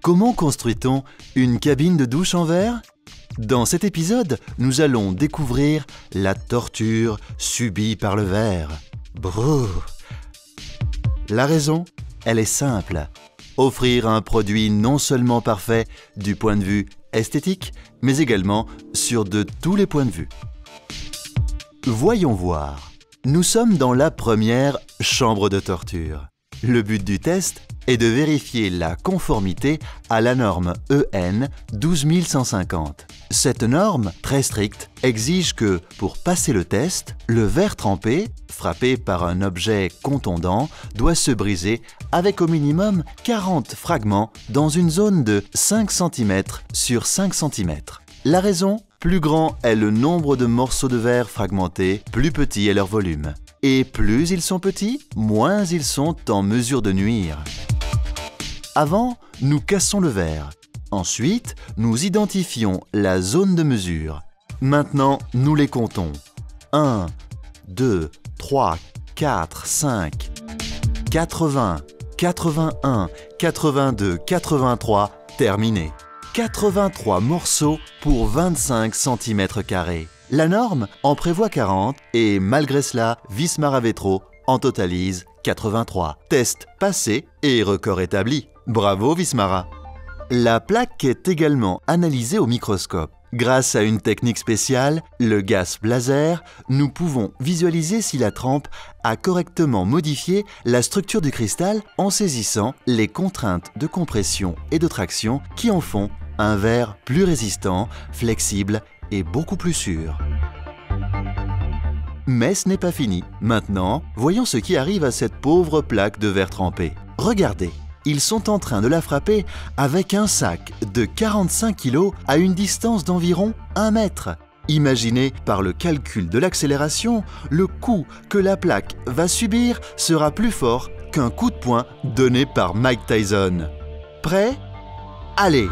Comment construit-on une cabine de douche en verre? Dans cet épisode, nous allons découvrir la torture subie par le verre. Brrr. La raison, elle est simple. Offrir un produit non seulement parfait du point de vue esthétique, mais également sur de tous les points de vue. Voyons voir. Nous sommes dans la première chambre de torture. Le but du test est de vérifier la conformité à la norme EN 12150. Cette norme, très stricte, exige que, pour passer le test, le verre trempé, frappé par un objet contondant, doit se briser avec au minimum 40 fragments dans une zone de 5 cm sur 5 cm. La raison? Plus grand est le nombre de morceaux de verre fragmentés, plus petit est leur volume. Et plus ils sont petits, moins ils sont en mesure de nuire. Avant, nous cassons le verre. Ensuite, nous identifions la zone de mesure. Maintenant, nous les comptons. 1, 2, 3, 4, 5, 80, 81, 82, 83, terminé. 83 morceaux pour 25 cm². La norme en prévoit 40 et malgré cela, Wismar Avetro en totalise 83. Test passé et record établi. Bravo Wismara! La plaque est également analysée au microscope. Grâce à une technique spéciale, le gaz laser, nous pouvons visualiser si la trempe a correctement modifié la structure du cristal en saisissant les contraintes de compression et de traction qui en font un verre plus résistant, flexible et beaucoup plus sûr. Mais ce n'est pas fini. Maintenant, voyons ce qui arrive à cette pauvre plaque de verre trempé. Regardez, ils sont en train de la frapper avec un sac de 45 kg à une distance d'environ 1 mètre. Imaginez par le calcul de l'accélération, le coup que la plaque va subir sera plus fort qu'un coup de poing donné par Mike Tyson. Prêt? Allez!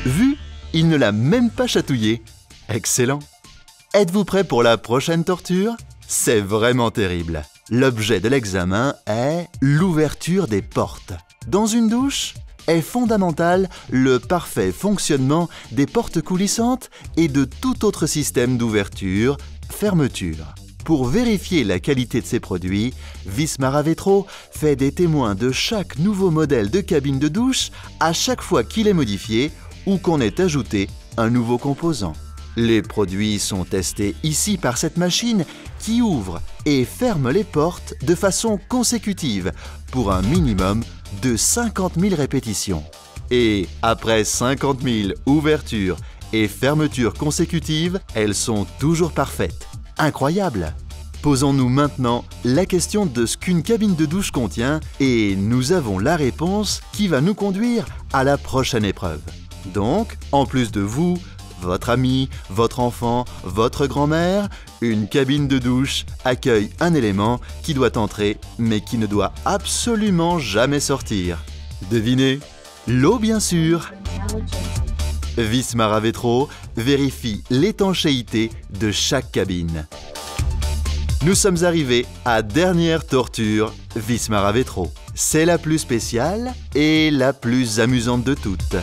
Vu, il ne l'a même pas chatouillé. Excellent! Êtes-vous prêt pour la prochaine torture? C'est vraiment terrible. L'objet de l'examen est l'ouverture des portes. Dans une douche, est fondamental le parfait fonctionnement des portes coulissantes et de tout autre système d'ouverture, fermeture. Pour vérifier la qualité de ces produits, Wismar Avetro fait des témoins de chaque nouveau modèle de cabine de douche à chaque fois qu'il est modifié ou qu'on ait ajouté un nouveau composant. Les produits sont testés ici par cette machine qui ouvre et ferme les portes de façon consécutive pour un minimum de 50 000 répétitions. Et après 50 000 ouvertures et fermetures consécutives, elles sont toujours parfaites. Incroyable! Posons-nous maintenant la question de ce qu'une cabine de douche contient et nous avons la réponse qui va nous conduire à la prochaine épreuve. Donc, en plus de vous, votre ami, votre enfant, votre grand-mère, une cabine de douche accueille un élément qui doit entrer mais qui ne doit absolument jamais sortir. Devinez? L'eau bien sûr! Wismar Avetro vérifie l'étanchéité de chaque cabine. Nous sommes arrivés à dernière torture Wismar Avetro. C'est la plus spéciale et la plus amusante de toutes.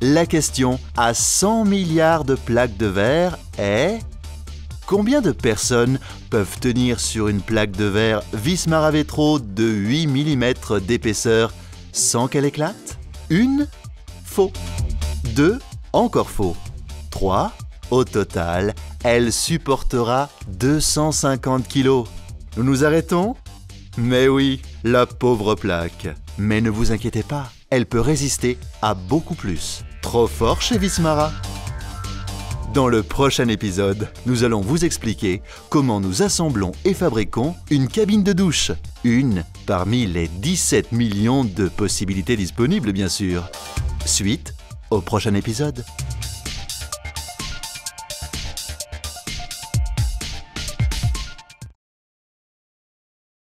La question à 100 milliards de plaques de verre est: combien de personnes peuvent tenir sur une plaque de verre Wismar Avetro de 8 mm d'épaisseur sans qu'elle éclate? 1. Faux. 2. Encore faux. 3. Au total, elle supportera 250 kg. Nous nous arrêtons? Mais oui, la pauvre plaque. Mais ne vous inquiétez pas, elle peut résister à beaucoup plus. Trop fort chez Wismara? Dans le prochain épisode, nous allons vous expliquer comment nous assemblons et fabriquons une cabine de douche. Une parmi les 17 millions de possibilités disponibles, bien sûr. Suite au prochain épisode.